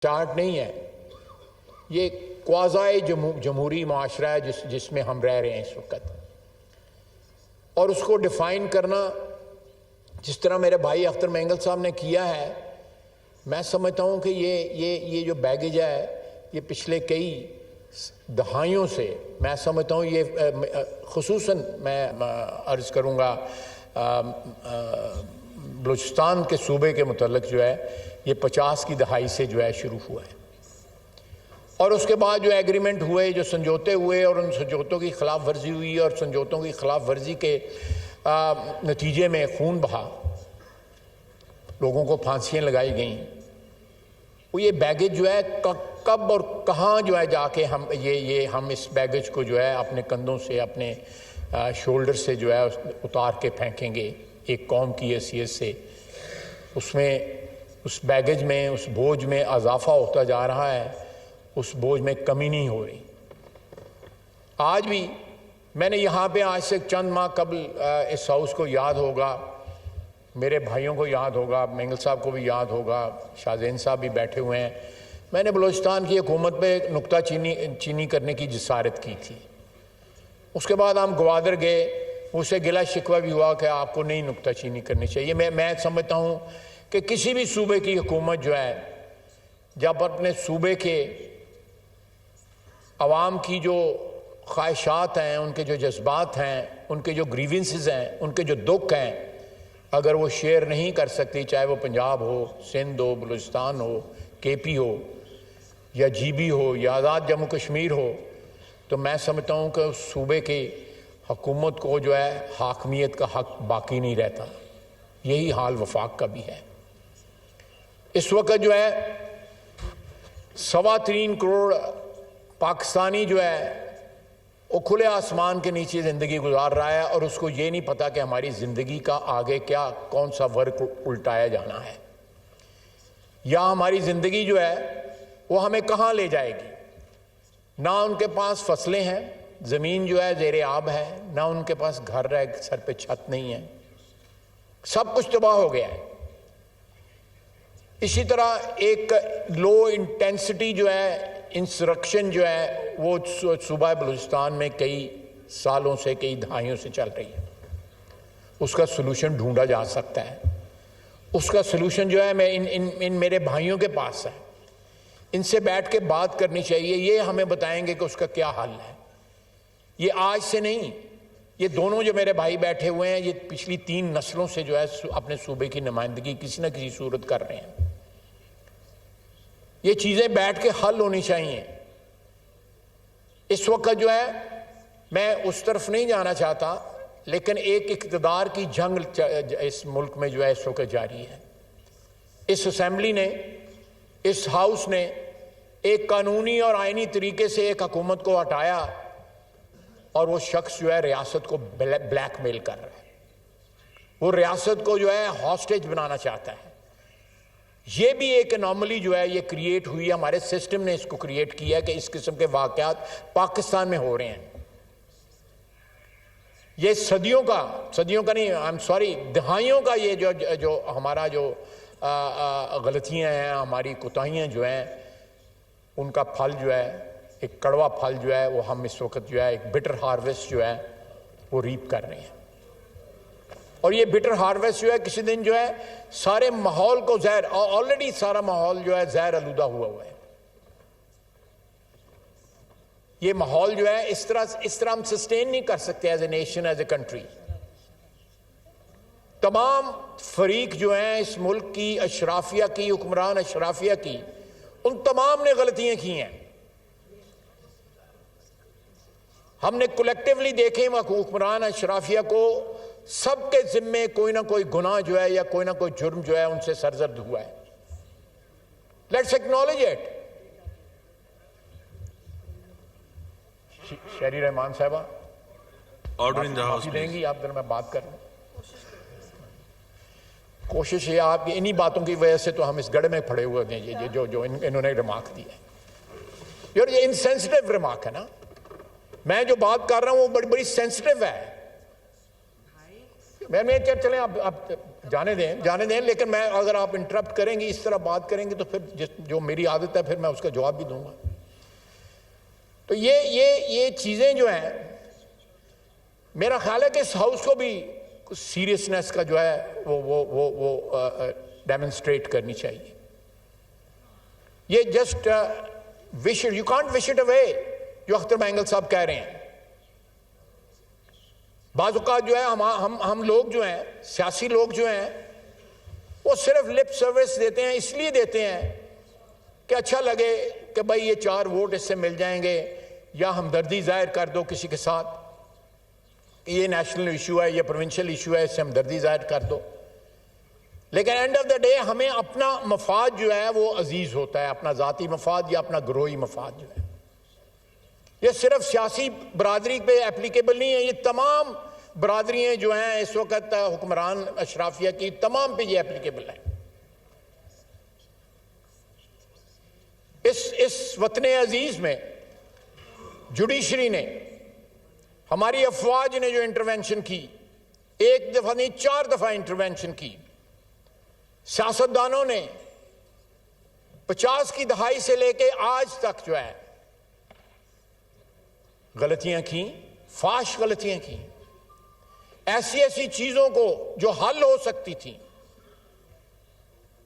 Chart نہیں ہے، یہ کوازائی جمہوری معاشرہ ہے جس میں ہم رہ رہے ہیں اس وقت. اور اس کو ڈیفائن کرنا جس طرح میرے بھائی اختر مینگل صاحب نے کیا ہے، میں سمجھتا ہوں کہ یہ جو بیگیج ہے یہ پچھلے کئی دہائیوں سے، میں سمجھتا ہوں یہ خصوصاً میں عرض کروں گا بلوچستان کے صوبے کے متعلق جو ہے یہ 50 کی دہائی سے جو ہے شروع ہوا ہے. اور اس کے بعد جو ایگریمنٹ ہوئے، جو سمجھوتے ہوئے، اور ان سمجھوتوں کی خلاف ورزی ہوئی، اور سمجھوتوں کی خلاف ورزی کے نتیجے میں خون بہا، لوگوں کو پھانسیاں لگائی گئیں. وہ یہ بیگیج جو ہے کب اور کہاں جو ہے جا کے ہم اس بیگیج کو جو ہے اپنے کندھوں سے، اپنے شولڈر سے جو ہے اتار کے پھینکیں گے ایک قوم کی حیثیت سے. اس بیگیج میں، اس بوجھ میں اضافہ ہوتا جا رہا ہے، اس بوجھ میں کمی نہیں ہو رہی. آج بھی میں نے یہاں پہ آج سے چند ماہ قبل اس ہاؤس کو یاد ہوگا، میرے بھائیوں کو یاد ہوگا، مینگل صاحب کو بھی یاد ہوگا، شاہ زین صاحب بھی بیٹھے ہوئے ہیں، میں نے بلوچستان کی حکومت پہ نکتہ چینی کرنے کی جسارت کی تھی. اس کے بعد ہم گوادر گئے، مجھ سے گلہ شکوہ بھی ہوا کہ آپ کو نہیں نکتہ چینی کرنی چاہیے. میں سمجھتا ہوں کہ کسی بھی صوبے کی حکومت جو ہے جب اپنے صوبے کے عوام کی جو خواہشات ہیں، ان کے جو جذبات ہیں، ان کے جو گریونسز ہیں، ان کے جو دکھ ہیں، اگر وہ شیئر نہیں کر سکتی، چاہے وہ پنجاب ہو، سندھ ہو، بلوچستان ہو، کے پی ہو، یا جی بی ہو، یا آزاد جموں کشمیر ہو، تو میں سمجھتا ہوں کہ اس صوبے کی حکومت کو جو ہے حاکمیت کا حق باقی نہیں رہتا. یہی حال وفاق کا بھی ہے. اس وقت جو ہے 3.25 کروڑ پاکستانی جو ہے وہ کھلے آسمان کے نیچے زندگی گزار رہا ہے، اور اس کو یہ نہیں پتا کہ ہماری زندگی کا آگے کون سا ورق الٹایا جانا ہے، یا ہماری زندگی جو ہے وہ ہمیں کہاں لے جائے گی. نہ ان کے پاس فصلیں ہیں، زمین جو ہے زیر آب ہے، نہ ان کے پاس گھر ہے، سر پہ چھت نہیں ہے، سب کچھ تباہ ہو گیا ہے. اسی طرح ایک لو انٹینسٹی جو ہے انسرکشن جو ہے وہ صوبہ بلوچستان میں کئی سالوں سے، کئی دہائیوں سے چل رہی ہے. اس کا سلوشن ڈھونڈا جا سکتا ہے. اس کا سلوشن جو ہے ان میرے بھائیوں کے پاس ہے، ان سے بیٹھ کے بات کرنی چاہیے. یہ ہمیں بتائیں گے کہ اس کا کیا حل ہے. یہ آج سے نہیں، یہ دونوں جو میرے بھائی بیٹھے ہوئے ہیں یہ پچھلی 3 نسلوں سے جو ہے اپنے صوبے کی نمائندگی کسی نہ کسی صورت کر رہے ہیں. یہ چیزیں بیٹھ کے حل ہونی چاہیے. اس وقت جو ہے میں اس طرف نہیں جانا چاہتا، لیکن ایک اقتدار کی جنگ اس ملک میں جو ہے اس وقت جاری ہے. اس اسمبلی نے، اس ہاؤس نے ایک قانونی اور آئینی طریقے سے ایک حکومت کو ہٹایا، اور وہ شخص جو ہے ریاست کو بلیک میل کر رہا ہے. وہ ریاست کو جو ہے ہاسٹیج بنانا چاہتا ہے. یہ بھی ایک انوملی جو ہے یہ کریٹ ہوئی ہے، ہمارے سسٹم نے اس کو کریٹ کیا ہے کہ اس قسم کے واقعات پاکستان میں ہو رہے ہیں. یہ صدیوں کا نہیں، دہائیوں کا یہ جو ہمارا جو غلطیاں ہیں، ہماری کوتاہیاں جو ہیں، ان کا پھل جو ہے، ایک کڑوا پھل جو ہے وہ ہم اس وقت جو ہے ایک بٹر ہارویسٹ جو ہے وہ ریپ کر رہے ہیں. اور یہ بٹر ہارویسٹ جو ہے کسی دن جو ہے سارے ماحول کو آلریڈی سارا ماحول جو ہے زہر آلودہ ہوا ہے. یہ ماحول جو ہے اس طرح ہم سسٹین نہیں کر سکتے as a nation, as a country. تمام فریق جو ہیں اس ملک کی، اشرافیہ کی، حکمران اشرافیہ کی، ان تمام نے غلطیاں کی ہیں. ہم نے کولیکٹیولی دیکھیں حکمران اشرافیہ کو، سب کے ذمے کوئی نہ کوئی گناہ جو ہے یا کوئی نہ کوئی جرم جو ہے ان سے سرزد ہوا ہے. Let's acknowledge it. شہری رحمان صاحبہ آرڈر ان دی ہاؤس دیں گی آپ در میں بات کر لوں. کوشش یہ آپ کی انہی باتوں کی وجہ سے تو ہم اس گڑھ میں پڑے ہوئے ہیں جو انہوں نے ریمارک دی ہے. یہ انسینسٹیو ریمارک ہے نا. میں جو بات کر رہا ہوں وہ بڑی سینسٹیو ہے. میں چلیں اب جانے دیں لیکن میں اگر آپ انٹرپٹ کریں گے، اس طرح بات کریں گے تو پھر جو میری عادت ہے پھر میں اس کا جواب بھی دوں گا. تو یہ چیزیں جو ہیں میرا خیال ہے کہ اس ہاؤس کو بھی سیریسنس کا جو ہے وہ ڈیمنسٹریٹ کرنی چاہیے. یہ just you can't wish it away جو اختر مینگل صاحب کہہ رہے ہیں. بعض اوقات جو ہے ہم لوگ جو ہیں، سیاسی لوگ جو ہیں، وہ صرف لپ سروس دیتے ہیں، اس لیے دیتے ہیں کہ اچھا لگے کہ بھائی یہ 4 ووٹ اس سے مل جائیں گے، یا ہمدردی ظاہر کر دو کسی کے ساتھ کہ یہ نیشنل ایشو ہے، یہ پروونشل ایشو ہے، اس سے ہمدردی ظاہر کر دو. لیکن اینڈ آف دا ڈے ہمیں اپنا مفاد جو ہے وہ عزیز ہوتا ہے، اپنا ذاتی مفاد یا اپنا گروہی مفاد جو ہے. یہ صرف سیاسی برادری پہ اپلیکیبل نہیں ہے، یہ تمام برادریاں جو ہیں اس وقت حکمران اشرافیہ کی، تمام پہ یہ اپلیکیبل ہے. اس وطن عزیز میں جوڈیشری نے، ہماری افواج نے جو انٹرونشن کی، 1 دفعہ نہیں 4 دفعہ انٹرونشن کی. سیاستدانوں نے 50 کی دہائی سے لے کے آج تک جو ہے غلطیاں کی، فاش غلطیاں کی. ایسی چیزوں کو جو حل ہو سکتی تھیں،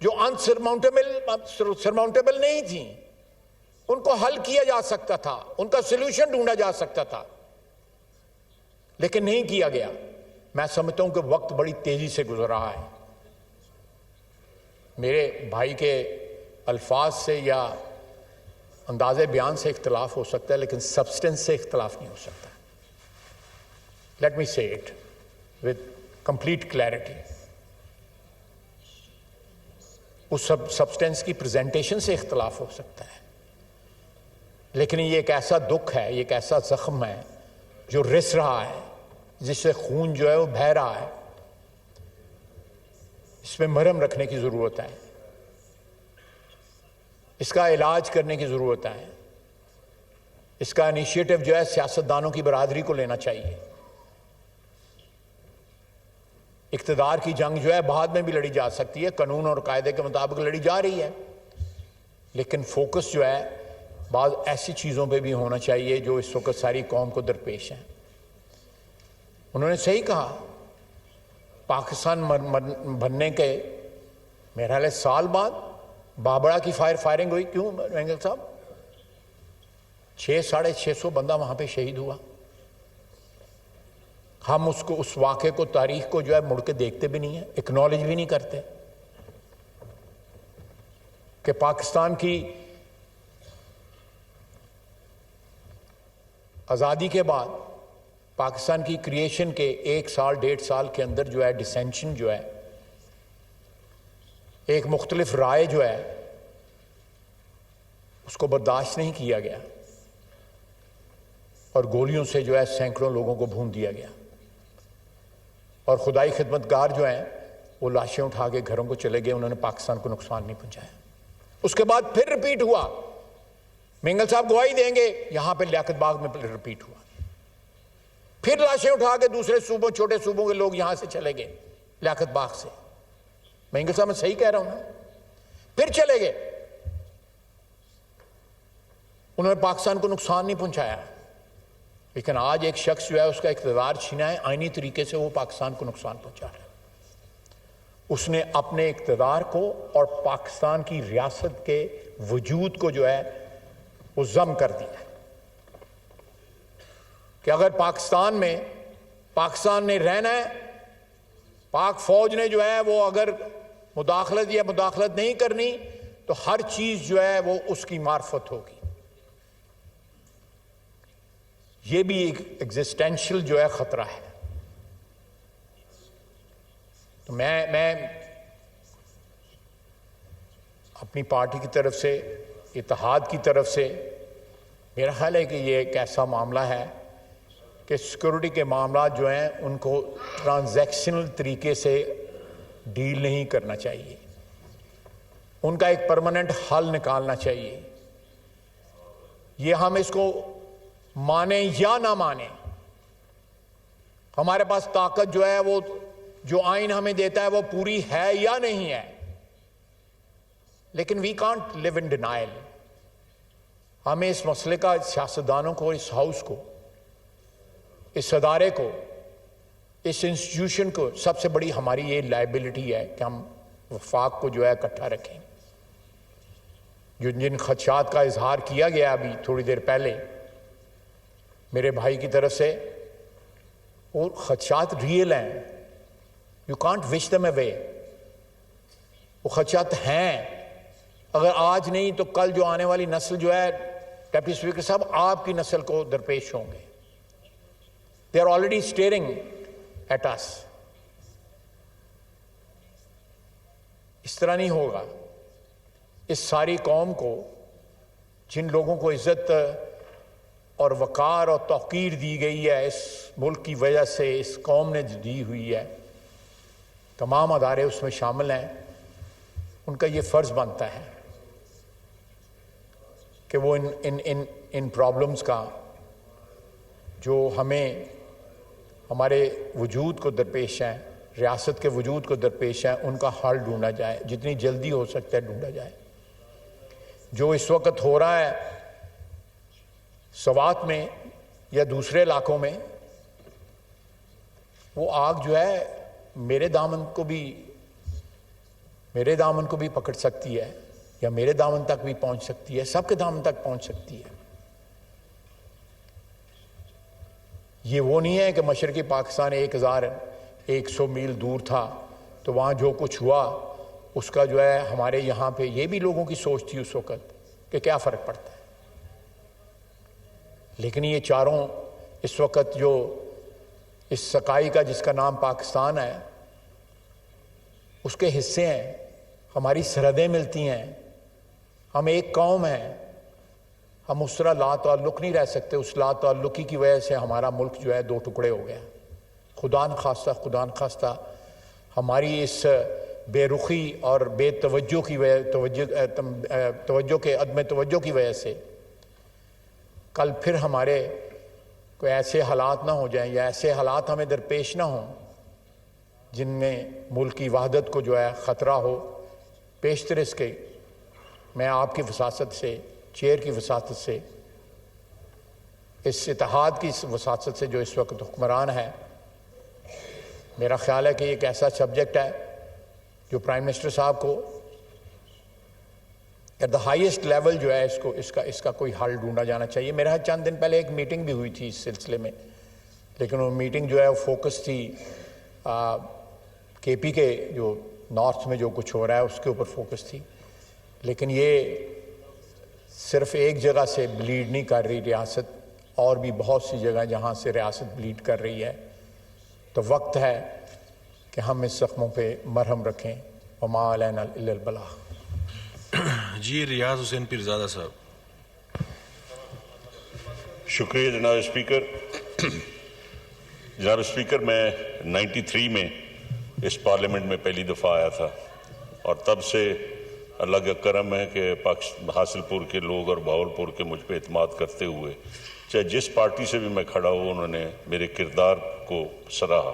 جو سرماؤنٹیبل نہیں تھیں، ان کو حل کیا جا سکتا تھا، ان کا سلوشن ڈھونڈا جا سکتا تھا، لیکن نہیں کیا گیا. میں سمجھتا ہوں کہ وقت بڑی تیزی سے گزر رہا ہے. میرے بھائی کے الفاظ سے یا انداز بیان سے اختلاف ہو سکتا ہے، لیکن سبسٹنس سے اختلاف نہیں ہو سکتا. Let me say it with complete clarity. اس سبسٹنس کی پریزنٹیشن سے اختلاف ہو سکتا ہے، لیکن یہ ایک ایسا دکھ ہے، یہ ایک ایسا زخم ہے جو رس رہا ہے، جس سے خون جو ہے وہ بہہ رہا ہے. اس پہ مرہم رکھنے کی ضرورت ہے، اس کا علاج کرنے کی ضرورت ہے. اس کا انیشیٹو جو ہے سیاستدانوں کی برادری کو لینا چاہیے. اقتدار کی جنگ جو ہے بعد میں بھی لڑی جا سکتی ہے، قانون اور قاعدے کے مطابق لڑی جا رہی ہے، لیکن فوکس جو ہے بعض ایسی چیزوں پہ بھی ہونا چاہیے جو اس وقت ساری قوم کو درپیش ہیں. انہوں نے صحیح کہا، پاکستان بننے کے میرا خیال ہے سال بعد بابڑا کی فائرنگ ہوئی. کیوں مینگل صاحب؟ 600-650 بندہ وہاں پہ شہید ہوا. ہم اس واقعے کو، تاریخ کو جو ہے مڑ کے دیکھتے بھی نہیں ہیں، اکنالج بھی نہیں کرتے کہ پاکستان کی آزادی کے بعد، پاکستان کی کریشن کے 1 سال 1.5 سال کے اندر جو ہے ڈسینشن جو ہے، ایک مختلف رائے جو ہے، اس کو برداشت نہیں کیا گیا اور گولیوں سے جو ہے سینکڑوں لوگوں کو بھون دیا گیا. اور خدائی خدمتگار جو ہیں وہ لاشیں اٹھا کے گھروں کو چلے گئے، انہوں نے پاکستان کو نقصان نہیں پہنچایا. اس کے بعد پھر رپیٹ ہوا. مینگل صاحب گواہی دیں گے، یہاں پہ لیاقت باغ میں رپیٹ ہوا. پھر لاشیں اٹھا کے دوسرے صوبوں، چھوٹے صوبوں کے لوگ یہاں سے چلے گئے لیاقت باغ سے. مینگل صاحب میں صحیح کہہ رہا ہوں نا؟ پھر چلے گئے، انہوں نے پاکستان کو نقصان نہیں پہنچایا. لیکن آج ایک شخص جو ہے اس کا اقتدار چھینا ہے، آئینی طریقے سے وہ پاکستان کو نقصان پہنچا رہا ہے. اس نے اپنے اقتدار کو اور پاکستان کی ریاست کے وجود کو جو ہے وہ ضم کر دیا ہے کہ اگر پاکستان نے رہنا ہے، پاک فوج نے جو ہے وہ اگر مداخلت نہیں کرنی تو ہر چیز جو ہے وہ اس کی معرفت ہوگی. یہ بھی ایک ایگزسٹینشل جو ہے خطرہ ہے. تو میں اپنی پارٹی کی طرف سے، اتحاد کی طرف سے، میرا خیال ہے کہ یہ ایک ایسا معاملہ ہے کہ سیکورٹی کے معاملات جو ہیں ان کو ٹرانزیکشنل طریقے سے ڈیل نہیں کرنا چاہیے، ان کا ایک پرماننٹ حل نکالنا چاہیے. یہ ہم اس کو مانیں یا نہ مانیں، ہمارے پاس طاقت جو ہے وہ جو آئین ہمیں دیتا ہے وہ پوری ہے یا نہیں ہے، لیکن we can't leave in denial. ہمیں اس مسئلے کا سیاستدانوں کو، اس ہاؤس کو، اس ادارے کو، اس انسٹیٹیوشن کو، سب سے بڑی ہماری یہ لائبلٹی ہے کہ ہم وفاق کو جو ہے اکٹھا رکھیں. جن خدشات کا اظہار کیا گیا ابھی تھوڑی دیر پہلے میرے بھائی کی طرف سے، وہ خدشات ریئل ہیں. یو کانٹ وش دم اوے. وہ خدشات ہیں. اگر آج نہیں تو کل جو آنے والی نسل جو ہے، ڈپٹی اسپیکر صاحب، آپ کی نسل کو درپیش ہوں گے. They are already staring at us. اس طرح نہیں ہوگا. اس ساری قوم کو، جن لوگوں کو عزت اور وقار اور توقیر دی گئی ہے اس ملک کی وجہ سے، اس قوم نے دی ہوئی ہے، تمام ادارے اس میں شامل ہیں، ان کا یہ فرض بنتا ہے کہ وہ ان پرابلمز کا جو ہمیں ہمارے وجود کو درپیش ہیں، ریاست کے وجود کو درپیش ہیں، ان کا حل ڈھونڈا جائے، جتنی جلدی ہو سکتا ہے ڈھونڈا جائے. جو اس وقت ہو رہا ہے سوات میں یا دوسرے علاقوں میں، وہ آگ جو ہے میرے دامن کو بھی پکڑ سکتی ہے، یا میرے دامن تک بھی پہنچ سکتی ہے، سب کے دامن تک پہنچ سکتی ہے. یہ وہ نہیں ہے کہ مشرقی پاکستان 1100 میل دور تھا تو وہاں جو کچھ ہوا اس کا جو ہے ہمارے یہاں پہ، یہ بھی لوگوں کی سوچ تھی اس وقت کہ کیا فرق پڑتا ہے. لیکن یہ چاروں اس وقت جو اس سکائی کا جس کا نام پاکستان ہے، اس کے حصے ہیں. ہماری سرحدیں ملتی ہیں، ہم ایک قوم ہیں. ہم اس طرح لا تعلق نہیں رہ سکتے. اس لا تعلقی کی وجہ سے ہمارا ملک جو ہے 2 ٹکڑے ہو گیا. خدا نخواستہ ہماری اس بے رخی اور بے توجہ کی عدم توجہ کی وجہ سے کل پھر ہمارے کوئی ایسے حالات نہ ہو جائیں، یا ایسے حالات ہمیں درپیش نہ ہوں جن میں ملک کی وحدت کو جو ہے خطرہ ہو. پیشتر اس کے میں آپ کی وساطت سے، چیئر کی وساطت سے، اس اتحاد کی وساطت سے جو اس وقت حکمران ہے، میرا خیال ہے کہ ایک ایسا سبجیکٹ ہے جو پرائم منسٹر صاحب کو ایٹ دا ہائیسٹ لیول جو ہے اس کا کوئی حل ڈھونڈا جانا چاہیے. میرا چند دن پہلے ایک میٹنگ بھی ہوئی تھی اس سلسلے میں، لیکن وہ میٹنگ جو ہے وہ فوکس تھی کے پی کے جو نارتھ میں جو کچھ ہو رہا ہے اس کے اوپر فوکس تھی. لیکن یہ صرف ایک جگہ سے بلیڈ نہیں کر رہی ریاست، اور بھی بہت سی جگہ جہاں سے ریاست بلیڈ کر رہی ہے. تو وقت ہے کہ ہم اس زخموں پہ مرہم رکھیں. وما علینا الا البلاغ. جی ریاض حسین پیرزادہ صاحب. شکریہ جناب اسپیکر. جناب اسپیکر، میں 93 میں اس پارلیمنٹ میں پہلی دفعہ آیا تھا، اور تب سے اللہ کا کرم ہے کہ حاصل پور کے لوگ اور بہاولپور کے مجھ پہ اعتماد کرتے ہوئے، چاہے جس پارٹی سے بھی میں کھڑا ہوں، انہوں نے میرے کردار کو سراہا.